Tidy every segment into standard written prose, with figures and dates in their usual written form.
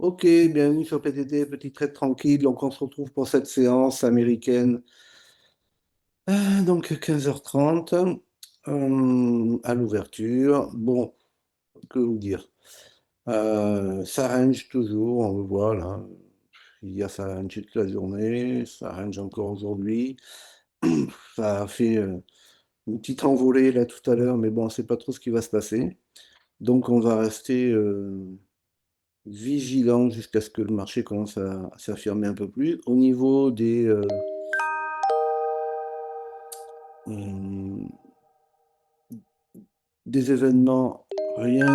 Ok, bienvenue sur PTT, petit trade tranquille. Donc, on se retrouve pour cette séance américaine. Donc, 15h30 à l'ouverture. Bon, que vous dire? Ça range toujours, on le voit là. Hier, ça range toute la journée, ça range encore aujourd'hui. Ça a fait une petite envolée là tout à l'heure, mais bon, on ne sait pas trop ce qui va se passer. Donc, on va rester vigilant jusqu'à ce que le marché commence à s'affirmer un peu plus. Au niveau hum, des événements, rien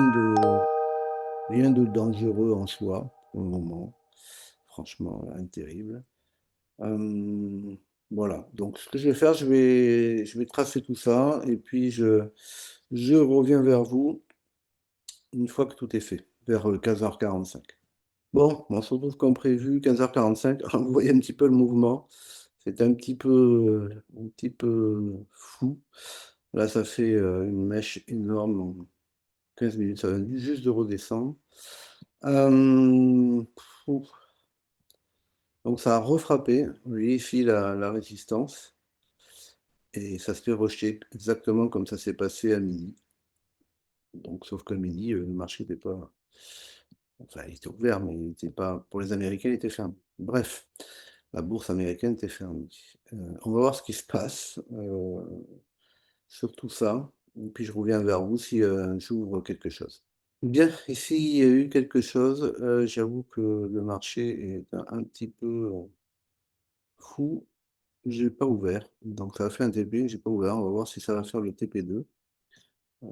de dangereux en soi pour le moment. Franchement, rien de terrible. Hum, voilà, donc ce que je vais faire, je vais tracer tout ça et puis je reviens vers vous une fois que tout est fait, vers 15h45. Bon, on se retrouve comme prévu, 15h45. Vous voyez un petit peu le mouvement. C'est un petit peu fou. Là, ça fait une mèche énorme en 15 minutes. Ça vient juste de redescendre. Euh, ouf. Donc, ça a refrappé. Vous voyez ici la résistance. Et ça se fait rejeter exactement comme ça s'est passé à midi. Donc, sauf qu'à midi, le marché n'était pas. Enfin, il était ouvert, mais il n'était pas. Pour les Américains, il était fermé. Bref, la bourse américaine était fermée. On va voir ce qui se passe sur tout ça. Et puis je reviens vers vous si j'ouvre quelque chose. Bien, ici il y a eu quelque chose. J'avoue que le marché est un petit peu fou. J'ai pas ouvert. Donc ça a fait un TP, j'ai pas ouvert. On va voir si ça va faire le TP2. A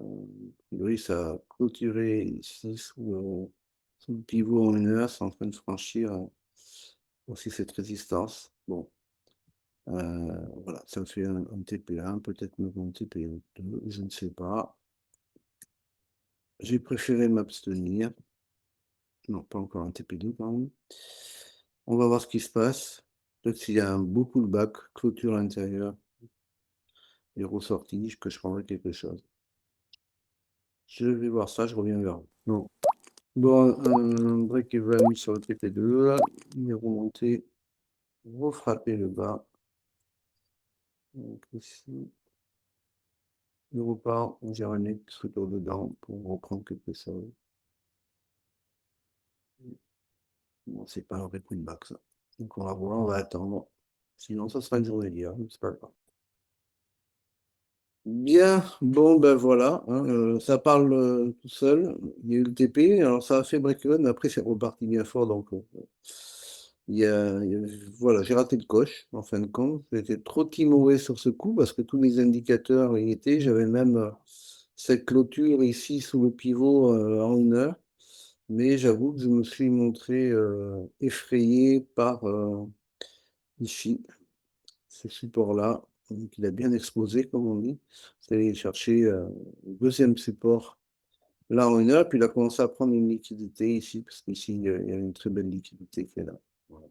priori, ça a clôturé ici sous le pivot en 1 heure. C'est en train de franchir aussi cette résistance. Bon, voilà, ça me fait un TP1, peut-être même un TP2, je ne sais pas. J'ai préféré m'abstenir. Non, pas encore un TP2, pardon. On va voir ce qui se passe. Peut-être s'il y a un beau pullback, clôture à l'intérieur et ressortie, que je prendrai quelque chose. Je vais voir ça, je reviens vers vous. Non. Bon, un break-even sur le TP2, il est remonté, refrappé le bas. Donc ici, il repart, on dirait un retour dedans pour reprendre quelque chose. Bon, c'est pas un vrai pullback, ça. Donc on va voir, on va attendre. Sinon, ça sera une journée d'hier, c'est pas grave. Bien, bon ben voilà, hein, ça parle tout seul. Il y a eu le TP, alors ça a fait break-even, mais après c'est reparti bien fort, donc voilà, j'ai raté le coche en fin de compte. J'étais trop timoré sur ce coup parce que tous mes indicateurs y étaient. J'avais même cette clôture ici sous le pivot en 1 heure, mais j'avoue que je me suis montré effrayé par ici. Ce support-là, donc il a bien explosé, comme on dit. C'est allé chercher le deuxième support là en 1 heure, puis il a commencé à prendre une liquidité ici, parce qu'ici, il y a une très belle liquidité qui est là. Voilà.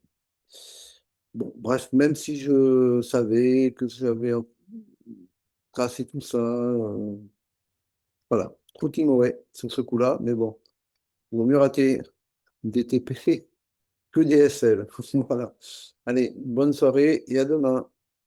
Bon, bref, même si je savais que j'avais tracé tout ça, voilà, trop timoré sur ce coup-là, mais bon, il vaut mieux rater des TP que des SL. Voilà. Allez, bonne soirée et à demain.